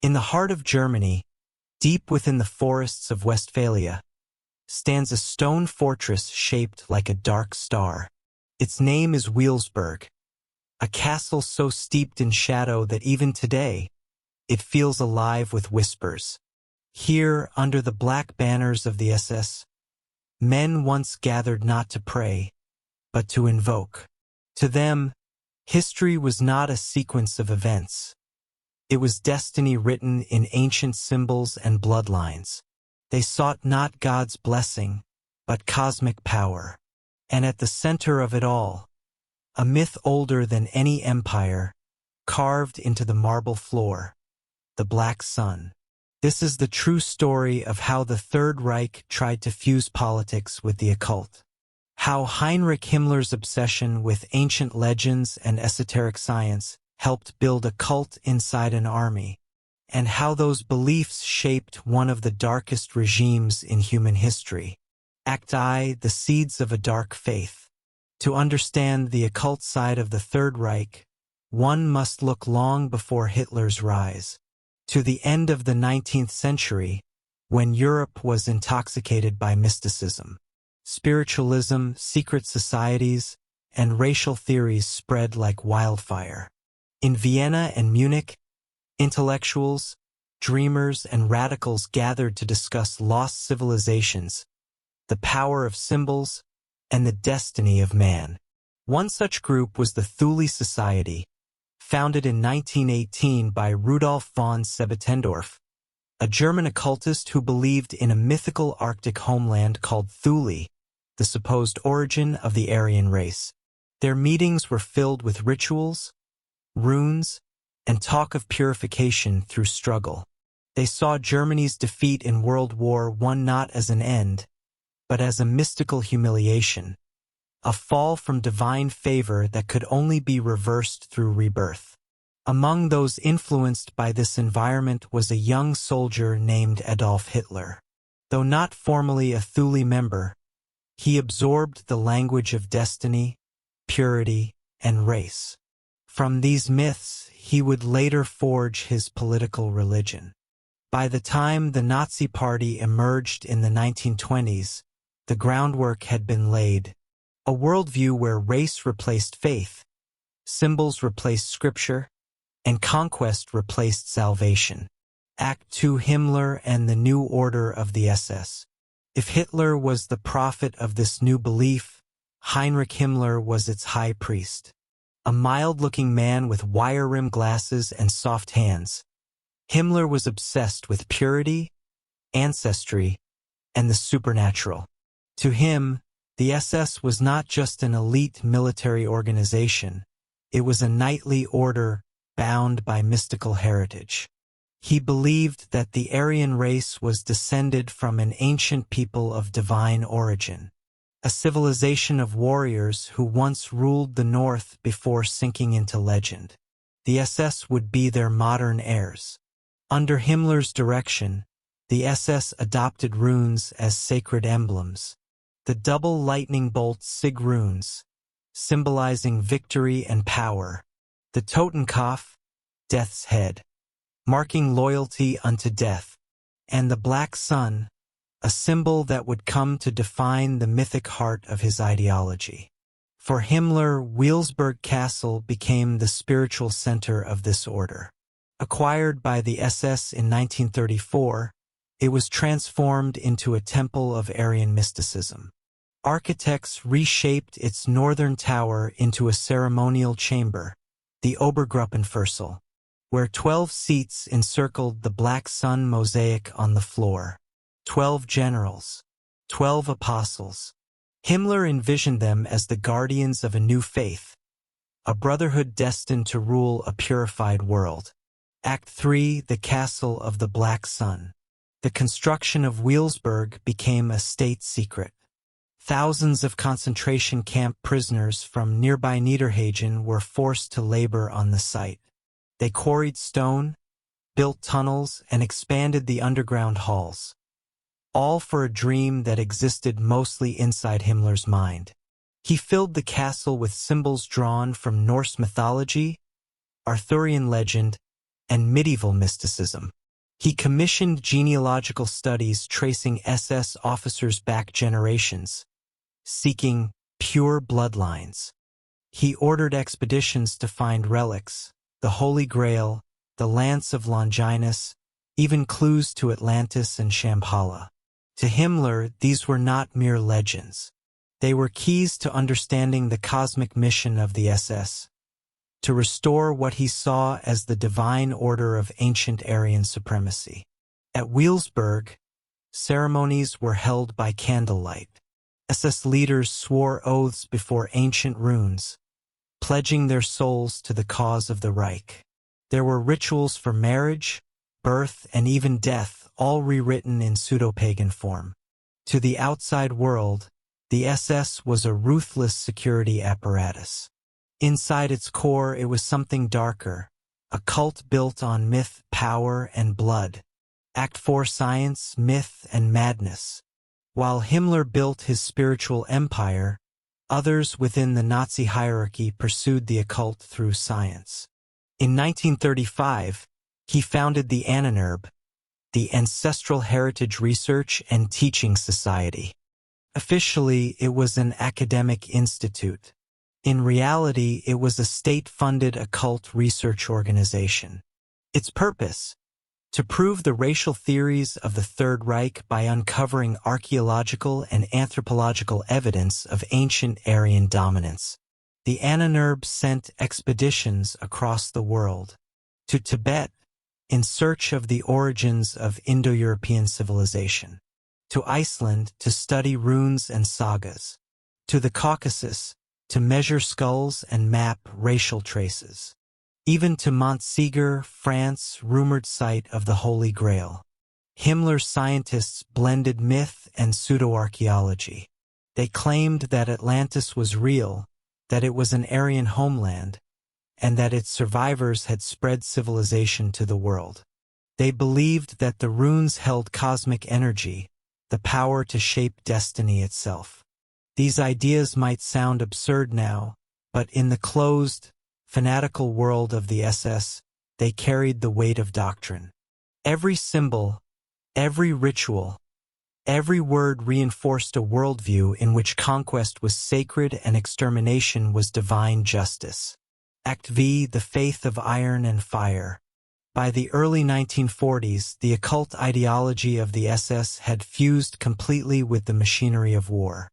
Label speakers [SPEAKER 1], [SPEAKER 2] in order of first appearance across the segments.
[SPEAKER 1] In the heart of Germany, deep within the forests of Westphalia, stands a stone fortress shaped like a dark star. Its name is Wewelsburg, a castle so steeped in shadow that even today, it feels alive with whispers. Here, under the black banners of the SS, men once gathered not to pray, but to invoke. To them, history was not a sequence of events. It was destiny written in ancient symbols and bloodlines. They sought not God's blessing, but cosmic power. And at the center of it all, a myth older than any empire, carved into the marble floor, the Black Sun. This is the true story of how the Third Reich tried to fuse politics with the occult. How Heinrich Himmler's obsession with ancient legends and esoteric science helped build a cult inside an army, and how those beliefs shaped one of the darkest regimes in human history. Act I, the seeds of a dark faith. To understand the occult side of the Third Reich, one must look long before Hitler's rise, to the end of the 19th century, when Europe was intoxicated by mysticism. Spiritualism, secret societies, and racial theories spread like wildfire. In Vienna and Munich, intellectuals, dreamers, and radicals gathered to discuss lost civilizations, the power of symbols, and the destiny of man. One such group was the Thule Society, founded in 1918 by Rudolf von Sebetendorf, a German occultist who believed in a mythical Arctic homeland called Thule, the supposed origin of the Aryan race. Their meetings were filled with rituals, runes, and talk of purification through struggle. They saw Germany's defeat in World War I not as an end, but as a mystical humiliation, a fall from divine favor that could only be reversed through rebirth. Among those influenced by this environment was a young soldier named Adolf Hitler. Though not formally a Thule member, he absorbed the language of destiny, purity, and race. From these myths, he would later forge his political religion. By the time the Nazi Party emerged in the 1920s, the groundwork had been laid, a worldview where race replaced faith, symbols replaced scripture, and conquest replaced salvation. Act II: Himmler and the New Order of the SS. If Hitler was the prophet of this new belief, Heinrich Himmler was its high priest. A mild-looking man with wire-rimmed glasses and soft hands, Himmler was obsessed with purity, ancestry, and the supernatural. To him, the SS was not just an elite military organization, it was a knightly order bound by mystical heritage. He believed that the Aryan race was descended from an ancient people of divine origin, a civilization of warriors who once ruled the North before sinking into legend. The SS would be their modern heirs. Under Himmler's direction, the SS adopted runes as sacred emblems. The double lightning bolt Sig runes, symbolizing victory and power. The Totenkopf, death's head, marking loyalty unto death. And the Black Sun, a symbol that would come to define the mythic heart of his ideology. For Himmler, Wewelsburg Castle became the spiritual center of this order. Acquired by the SS in 1934, it was transformed into a temple of Aryan mysticism. Architects reshaped its northern tower into a ceremonial chamber, the Obergruppenfürzel, where 12 seats encircled the Black Sun mosaic on the floor. 12 generals, 12 apostles. Himmler envisioned them as the guardians of a new faith, a brotherhood destined to rule a purified world. Act III: The Castle of the Black Sun. The construction of Wewelsburg became a state secret. Thousands of concentration camp prisoners from nearby Niederhagen were forced to labor on the site. They quarried stone, built tunnels, and expanded the underground halls, all for a dream that existed mostly inside Himmler's mind. He filled the castle with symbols drawn from Norse mythology, Arthurian legend, and medieval mysticism. He commissioned genealogical studies tracing SS officers back generations, seeking pure bloodlines. He ordered expeditions to find relics, the Holy Grail, the Lance of Longinus, even clues to Atlantis and Shambhala. To Himmler, these were not mere legends. They were keys to understanding the cosmic mission of the SS, to restore what he saw as the divine order of ancient Aryan supremacy. At Wewelsburg, ceremonies were held by candlelight. SS leaders swore oaths before ancient runes, pledging their souls to the cause of the Reich. There were rituals for marriage, birth, and even death, all rewritten in pseudo-pagan form. To the outside world, the SS was a ruthless security apparatus. Inside its core, it was something darker, a cult built on myth, power, and blood. Act 4: science, myth, and madness. While Himmler built his spiritual empire, others within the Nazi hierarchy pursued the occult through science. In 1935, he founded the Ahnenerbe, the Ancestral Heritage Research and Teaching Society. Officially, it was an academic institute. In reality, it was a state-funded occult research organization. Its purpose: to prove the racial theories of the Third Reich by uncovering archaeological and anthropological evidence of ancient Aryan dominance. The Ahnenerbe sent expeditions across the world. To Tibet, in search of the origins of Indo-European civilization. To Iceland, to study runes and sagas. To the Caucasus, to measure skulls and map racial traces. Even to Montségur, France, rumored site of the Holy Grail. Himmler's scientists blended myth and pseudo-archaeology. They claimed that Atlantis was real, that it was an Aryan homeland, and that its survivors had spread civilization to the world. They believed that the runes held cosmic energy, the power to shape destiny itself. These ideas might sound absurd now, but in the closed, fanatical world of the SS, they carried the weight of doctrine. Every symbol, every ritual, every word reinforced a worldview in which conquest was sacred and extermination was divine justice. Act V: the faith of iron and fire. By the early 1940s, the occult ideology of the SS had fused completely with the machinery of war.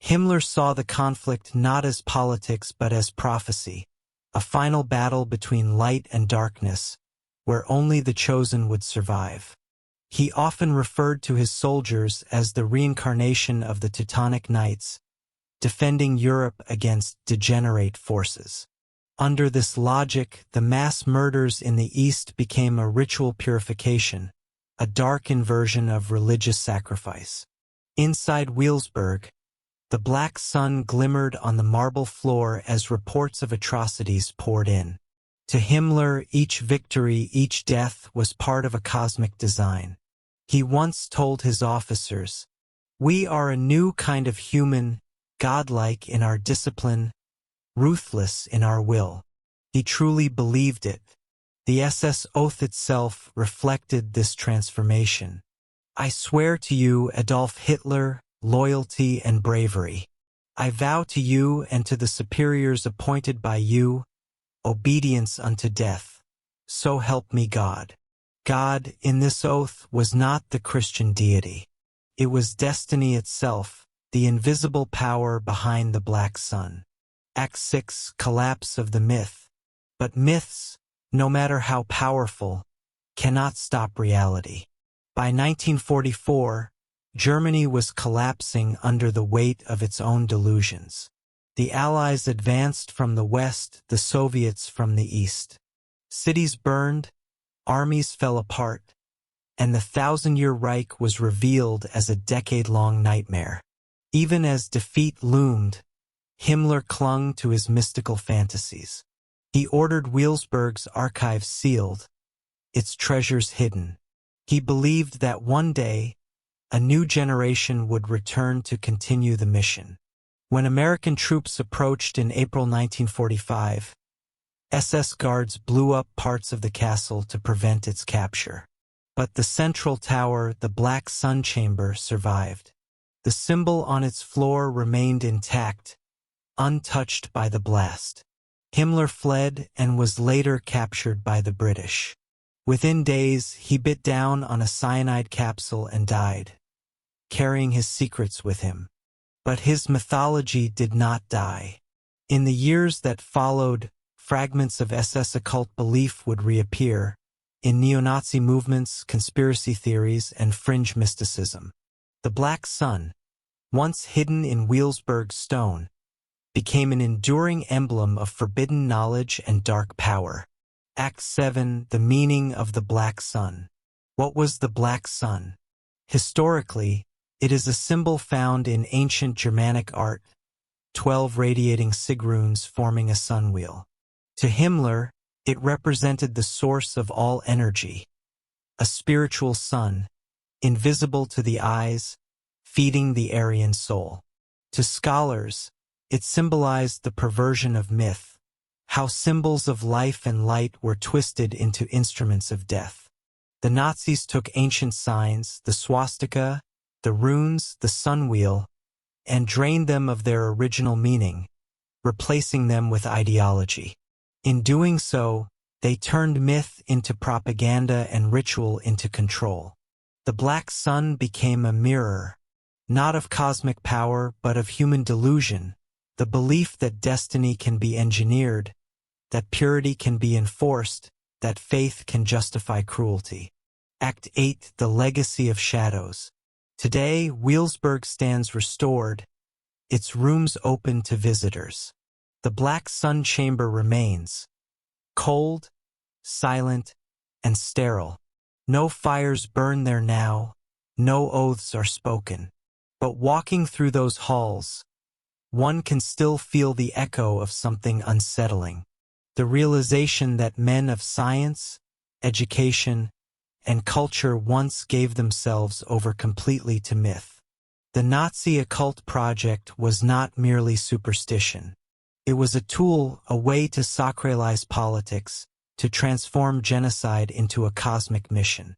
[SPEAKER 1] Himmler saw the conflict not as politics but as prophecy, a final battle between light and darkness, where only the chosen would survive. He often referred to his soldiers as the reincarnation of the Teutonic Knights, defending Europe against degenerate forces. Under this logic, the mass murders in the East became a ritual purification, a dark inversion of religious sacrifice. Inside Wewelsburg, the black sun glimmered on the marble floor as reports of atrocities poured in. To Himmler, each victory, each death was part of a cosmic design. He once told his officers, "We are a new kind of human, godlike in our discipline, ruthless in our will." He truly believed it. The SS oath itself reflected this transformation. "I swear to you, Adolf Hitler, loyalty and bravery. I vow to you and to the superiors appointed by you, obedience unto death. So help me God." God, in this oath, was not the Christian deity. It was destiny itself, the invisible power behind the black sun. Act 6: collapse of the myth. But myths, no matter how powerful, cannot stop reality. By 1944, Germany was collapsing under the weight of its own delusions. The Allies advanced from the west, the Soviets from the east. Cities burned, armies fell apart, and the thousand-year Reich was revealed as a decade-long nightmare. Even as defeat loomed, Himmler clung to his mystical fantasies. He ordered Wewelsburg's archives sealed, its treasures hidden. He believed that one day, a new generation would return to continue the mission. When American troops approached in April 1945, SS guards blew up parts of the castle to prevent its capture. But the central tower, the Black Sun Chamber, survived. The symbol on its floor remained intact, untouched by the blast. Himmler fled and was later captured by the British. Within days, he bit down on a cyanide capsule and died, carrying his secrets with him. But his mythology did not die. In the years that followed, fragments of SS occult belief would reappear in neo-Nazi movements, conspiracy theories, and fringe mysticism. The Black Sun, once hidden in Wewelsburg stone, became an enduring emblem of forbidden knowledge and dark power. Act 7. The meaning of the Black Sun. What was the Black Sun? Historically, it is a symbol found in ancient Germanic art, 12 radiating sig runes forming a sunwheel. To Himmler, it represented the source of all energy, a spiritual sun, invisible to the eyes, feeding the Aryan soul. To scholars, it symbolized the perversion of myth, how symbols of life and light were twisted into instruments of death. The Nazis took ancient signs, the swastika, the runes, the sunwheel, and drained them of their original meaning, replacing them with ideology. In doing so, they turned myth into propaganda and ritual into control. The Black Sun became a mirror, not of cosmic power but of human delusion, the belief that destiny can be engineered, that purity can be enforced, that faith can justify cruelty. Act 8. The Legacy of Shadows. Today, Wewelsburg stands restored, its rooms open to visitors. The Black Sun Chamber remains, cold, silent, and sterile. No fires burn there now, no oaths are spoken. But walking through those halls, one can still feel the echo of something unsettling. The realization that men of science, education, and culture once gave themselves over completely to myth. The Nazi occult project was not merely superstition. It was a tool, a way to sacralize politics, to transform genocide into a cosmic mission.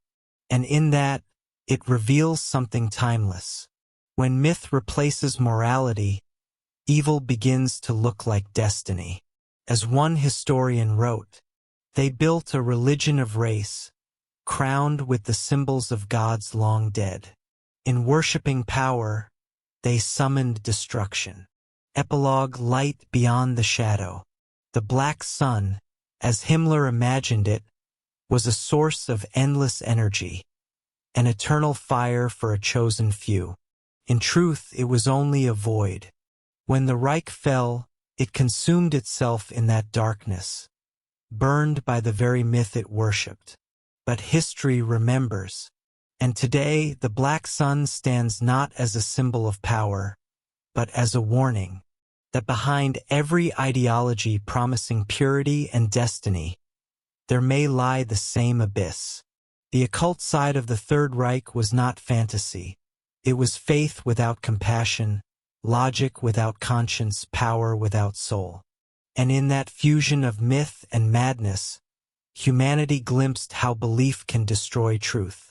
[SPEAKER 1] And in that, it reveals something timeless. When myth replaces morality, evil begins to look like destiny. As one historian wrote, they built a religion of race, crowned with the symbols of gods long dead. In worshipping power, they summoned destruction. Epilogue: Light beyond the shadow. The Black Sun, as Himmler imagined it, was a source of endless energy, an eternal fire for a chosen few. In truth, it was only a void. When the Reich fell, it consumed itself in that darkness, burned by the very myth it worshipped. But history remembers. And today, the Black Sun stands not as a symbol of power, but as a warning that behind every ideology promising purity and destiny, there may lie the same abyss. The occult side of the Third Reich was not fantasy. It was faith without compassion, logic without conscience, power without soul. And in that fusion of myth and madness, humanity glimpsed how belief can destroy truth.